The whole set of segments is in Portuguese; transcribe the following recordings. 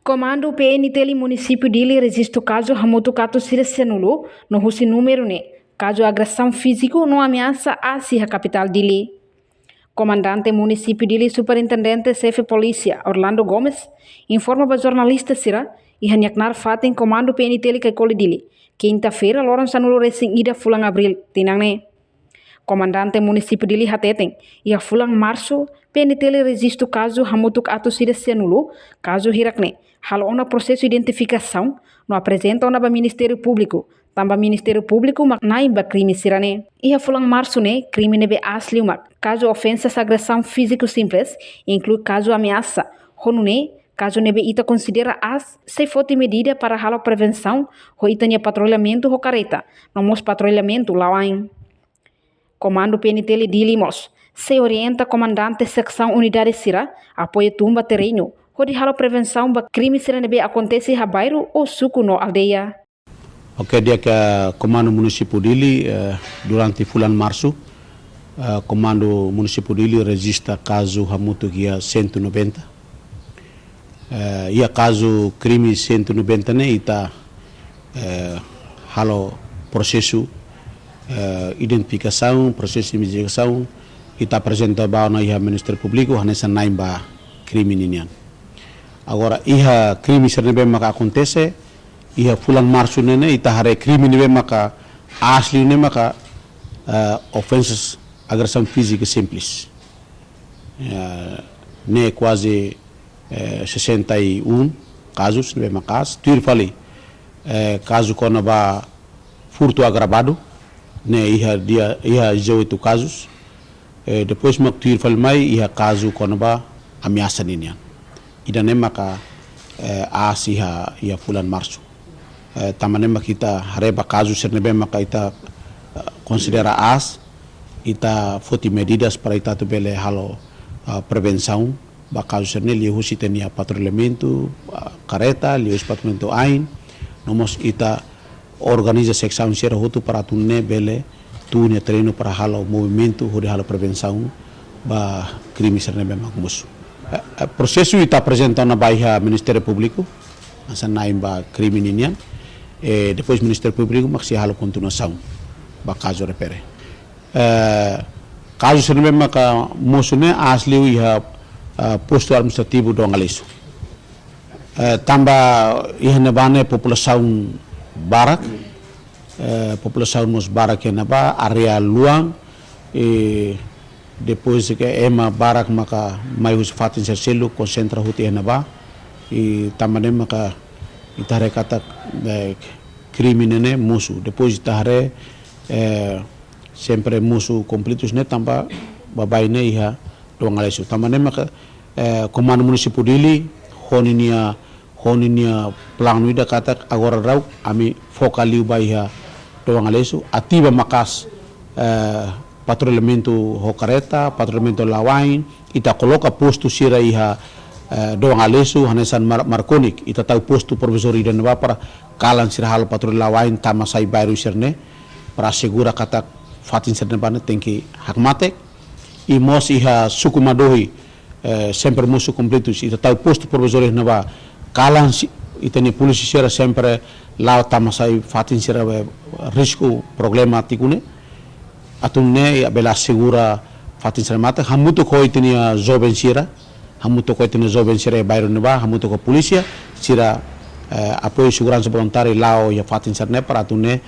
Comando PNTL município de registro caso Hamutu Cato Siresenulo no Russi número né. Caso agressão físico não ameaça a capital dele. Comandante município de superintendente chefe polícia Orlando Gomes informa para jornalista Sira e hanhaknar fatem comando PNTL que cole dele. Quinta-feira Lawrence Sanulo recém ida fulang abril tinang Comandante município de Hateten e a fulang março PNTL registro caso Hamutu Cato Siresenulo caso hirakne. Halo ona processo de identificação no apresenta ona ba Ministério Público. Tamba Ministério Público mak naimba crime sirane. Ia fulang março ne crime nebe asli umak. Caso ofensas agressão físico simples inclui caso ameaça. Honune caso nebe ita considera as se fote medida para halo prevenção ho itanya patrulhamento ho careta. Nomos patrulhamento lawain. Comando PNTL de Limos. Se orienta comandante secção unidade Sira apoio tumba terreno. Hodi halo prevenção ba crime sira nebe acontece ha bairro ou suku no aldeia. Ok, dia que comando município dele durante bulan março, comando município dele registra caso Hamutu guia 190. Ia caso crime 190 né, ita halo processo identificação, processo de investigação, ita apresenta ba na ia Ministério Público hanessa naimba crime ninian. Agora, ia crime sira nebe maka acontece ia bulan março nene ita hare crime nebe maka asli nebe maka ofensas agressão física simples ne quase 61 casos nebe makas tuir fali caso kona ba furto agravado ne ia 18 casos depois mak tuir fali mai ia caso kona ba ameaça ninian ida ne maka as ia bulan março tamanema kita hareba casos sernebe maka ita considera as ita foti medidas para ita tubele halo prevenção ba casos serne liu sitenia patrulhamento careta liu patrulhamento ain nomos ita organiza secção sera hutu para tunne bele tunya treino para halo movimento hode halo prevenção ba crime sernebe makmus processo ita apresenta na bairro Ministério Público asa naimba crime ninian depois Ministério Público maksi halo continuação ba caso repere caso sernebe maka mosune asli iha posto administrativo do Angalesu tamba iha nebane população barak população nos barak naba area luang depois que ema barak maka mai hus fatin selo concentra huti naba e tamane maka itare kata crime nene musuh depois itare sempre musuh completos ne tamba babai ne iha do Angalesu tamane maka comando municipal dili honinia plano ida kata agora rau ami focaliu baiha do Angalesu ativa makas patrulhamento hocareta patrulhamento lawain ita coloca posto sira iha do Angalesu hanesan markonik ita tahu posto profesor ida neba para kalan sira hal patrul lawain tamasai baru sirne para segura kata fatin sirne bana tenki hakmatek imos iha suku madohi sempre musuh completos ita tahu posto profesor neba kalan ita ni polisi sira sempre lao tamasai fatin sira risco problemático ne atunne bela segura fatin sira mata hamutu ko itenia jovem sira hamutu ko itenia jovem sira bairro neba hamutu ko polícia sira apoio segurança voluntária lao ya fatin sira ne para atunne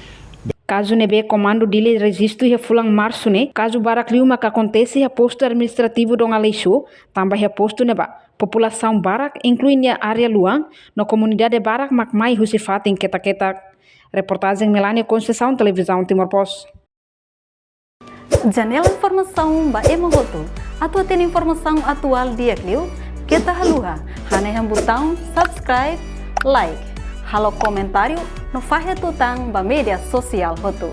caso nebe comando dele registro ia fulang março ne caso barak liu maka acontece ia posto administrativo do Angalesu tambah ia posto neba população barak incluindo a área luang no comunidade barak mak mai husi fatin ketak reportagem Melania Conceição televisão Timor Post. Janela informação ba emogoto atau tem informação atual dia kliu kita haluha haneham botão subscribe like halo comentário no fahe tutang ba media sosial hotu.